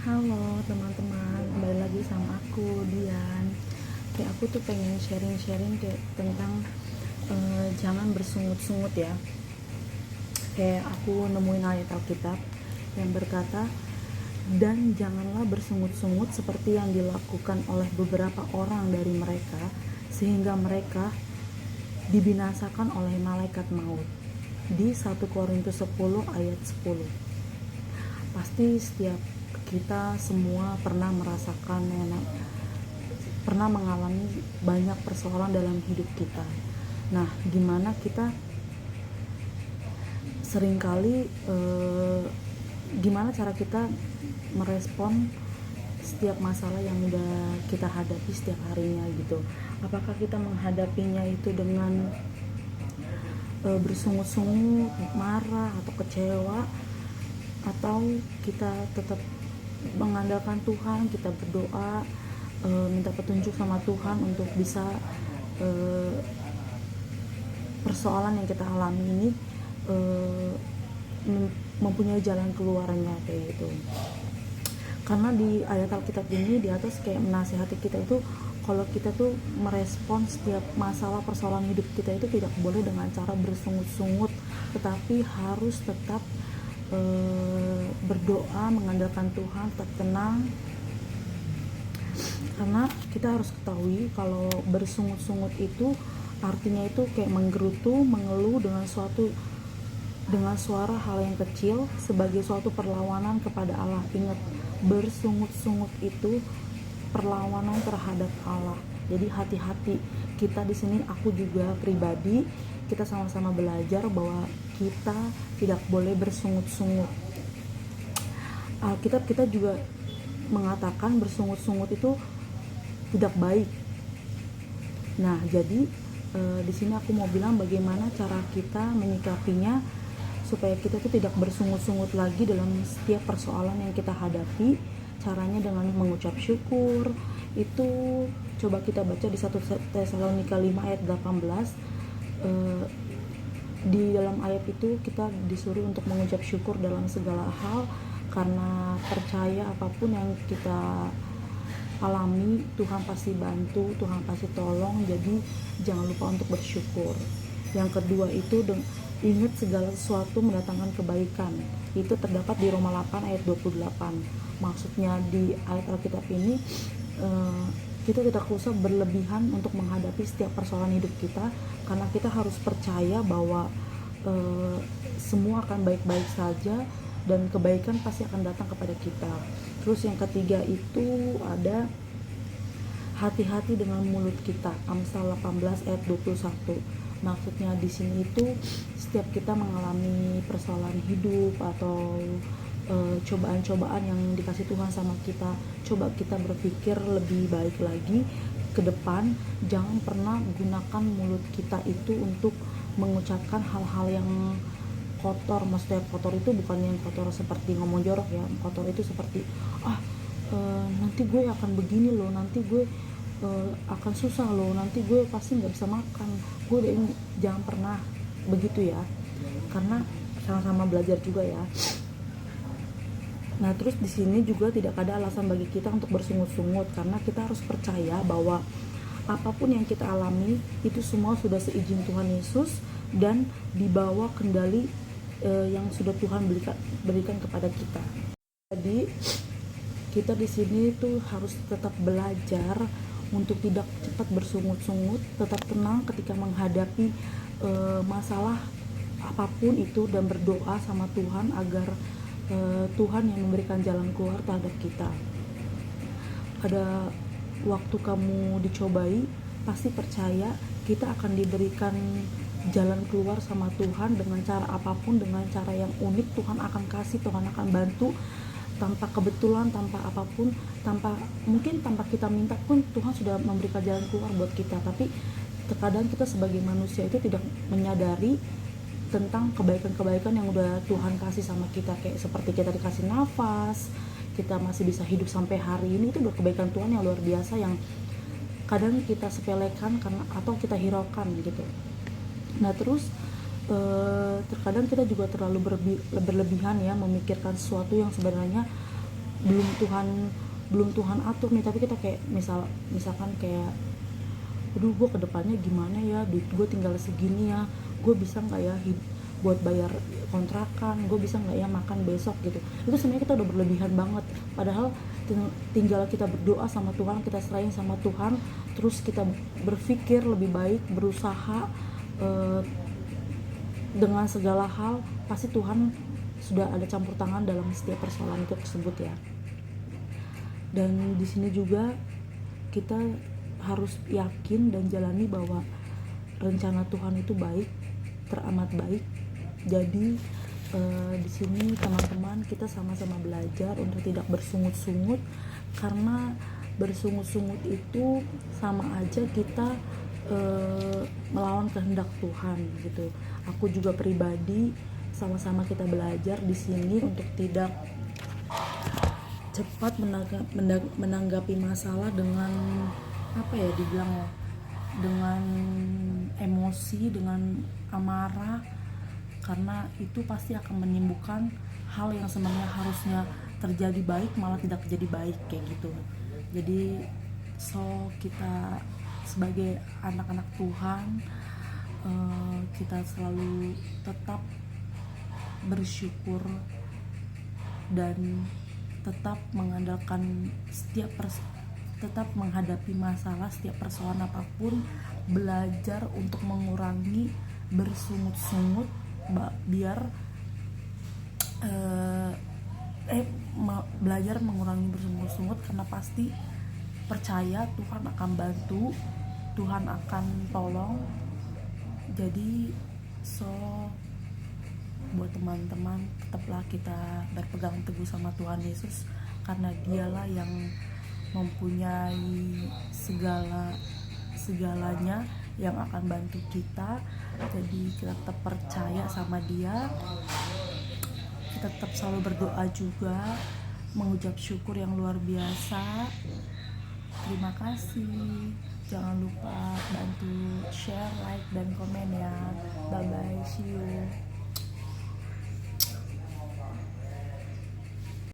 Halo teman-teman, kembali lagi sama aku Dian. Kayak aku tuh pengen sharing-sharing kayak tentang jangan bersungut-sungut ya. Kayak aku nemuin ayat Alkitab yang berkata, dan janganlah bersungut-sungut seperti yang dilakukan oleh beberapa orang dari mereka, sehingga mereka dibinasakan oleh malaikat maut. Di 1 Korintus 10 ayat 10. Pasti setiap kita semua pernah merasakan pernah mengalami banyak persoalan dalam hidup kita. Nah, gimana kita seringkali gimana cara kita merespon setiap masalah yang udah kita hadapi setiap harinya gitu. Apakah kita menghadapinya itu dengan bersungut-sungut, marah atau kecewa, atau kita tetap mengandalkan Tuhan, kita berdoa, minta petunjuk sama Tuhan untuk bisa persoalan yang kita alami ini mempunyai jalan keluarnya kayak gitu. Karena di ayat Alkitab ini di atas kayak menasihati kita itu, kalau kita tuh merespon setiap masalah persoalan hidup kita itu tidak boleh dengan cara bersungut-sungut, tetapi harus tetap berdoa, mengandalkan Tuhan, tetap tenang. Karena kita harus ketahui kalau bersungut-sungut itu artinya itu kayak menggerutu, mengeluh dengan suara hal yang kecil sebagai suatu perlawanan kepada Allah. Ingat, bersungut-sungut itu perlawanan terhadap Allah. Jadi hati-hati. Kita di sini, aku juga pribadi, kita sama-sama belajar bahwa kita tidak boleh bersungut-sungut. Alkitab kita juga mengatakan bersungut-sungut itu tidak baik. Nah, jadi di sini aku mau bilang bagaimana cara kita menyikapinya supaya kita tuh tidak bersungut-sungut lagi dalam setiap persoalan yang kita hadapi. Caranya dengan mengucap syukur. Itu coba kita baca di 1 Tesalonika 5 ayat 18. Di dalam ayat itu kita disuruh untuk mengucap syukur dalam segala hal, karena percaya apapun yang kita alami Tuhan pasti bantu, Tuhan pasti tolong. Jadi jangan lupa untuk bersyukur. Yang kedua itu ingat segala sesuatu mendatangkan kebaikan. Itu terdapat di Roma 8 ayat 28. Maksudnya di ayat Alkitab ini kita tidak usah berlebihan untuk menghadapi setiap persoalan hidup kita, karena kita harus percaya bahwa semua akan baik-baik saja dan kebaikan pasti akan datang kepada kita. Terus yang ketiga itu ada hati-hati dengan mulut kita. Amsal 18 ayat 21. Maksudnya di sini itu setiap kita mengalami persoalan hidup atau cobaan-cobaan yang dikasih Tuhan sama kita, coba kita berpikir lebih baik lagi ke depan. Jangan pernah gunakan mulut kita itu untuk mengucapkan hal-hal yang kotor. Maksudnya kotor itu bukan yang kotor seperti ngomong jorok ya. Kotor itu seperti nanti gue akan begini loh, nanti gue akan susah loh, nanti gue pasti nggak bisa makan. Jangan pernah begitu ya, karena sama-sama belajar juga ya. Nah, terus di sini juga tidak ada alasan bagi kita untuk bersungut-sungut, karena kita harus percaya bahwa apapun yang kita alami itu semua sudah seizin Tuhan Yesus dan dibawa kendali yang sudah Tuhan berikan kepada kita. Jadi kita di sini tuh harus tetap belajar untuk tidak cepat bersungut-sungut, tetap tenang ketika menghadapi masalah apapun itu, dan berdoa sama Tuhan agar Tuhan yang memberikan jalan keluar terhadap kita. Pada waktu kamu dicobai, pasti percaya kita akan diberikan jalan keluar sama Tuhan dengan cara apapun, dengan cara yang unik. Tuhan akan kasih, Tuhan akan bantu tanpa kebetulan, tanpa apapun, mungkin tanpa kita minta pun Tuhan sudah memberikan jalan keluar buat kita. Tapi terkadang kita sebagai manusia itu tidak menyadari tentang kebaikan-kebaikan yang udah Tuhan kasih sama kita. Kayak seperti kita dikasih nafas, kita masih bisa hidup sampai hari ini, itu udah kebaikan Tuhan yang luar biasa, yang kadang kita sepelekan karena atau kita hiraukan gitu. Nah, terus terkadang kita juga terlalu berlebihan ya, memikirkan sesuatu yang sebenarnya belum Tuhan atur nih, tapi kita kayak misalkan kayak aduh gue kedepannya gimana ya, duit gue tinggal segini ya, gue bisa nggak ya buat bayar kontrakan, gue bisa nggak ya makan besok gitu. Itu sebenarnya kita udah berlebihan banget, padahal tinggal kita berdoa sama Tuhan, kita serahin sama Tuhan, terus kita berpikir lebih baik, berusaha dengan segala hal, pasti Tuhan sudah ada campur tangan dalam setiap persoalan itu tersebut ya. Dan di sini juga kita harus yakin dan jalani bahwa rencana Tuhan itu baik, teramat baik. Jadi di sini teman-teman kita sama-sama belajar untuk tidak bersungut-sungut, karena bersungut-sungut itu sama aja kita melawan kehendak Tuhan gitu. Aku juga pribadi sama-sama kita belajar di sini untuk tidak cepat menanggapi masalah dengan apa ya dibilang ya, dengan emosi, dengan amarah, karena itu pasti akan menimbulkan hal yang sebenarnya harusnya terjadi baik malah tidak terjadi baik kayak gitu. Jadi kita sebagai anak-anak Tuhan, kita selalu tetap bersyukur dan tetap mengandalkan tetap menghadapi masalah, setiap persoalan apapun, belajar untuk mengurangi bersungut-sungut, biar belajar mengurangi bersungut-sungut, karena pasti percaya Tuhan akan bantu, Tuhan akan tolong. Jadi buat teman-teman, tetaplah kita berpegang teguh sama Tuhan Yesus, karena dialah yang mempunyai segalanya yang akan bantu kita. Jadi kita tetap percaya sama Dia, kita tetap selalu berdoa juga, mengucap syukur yang luar biasa. Terima kasih. Jangan lupa bantu share, like, dan komen ya. Bye bye, see you.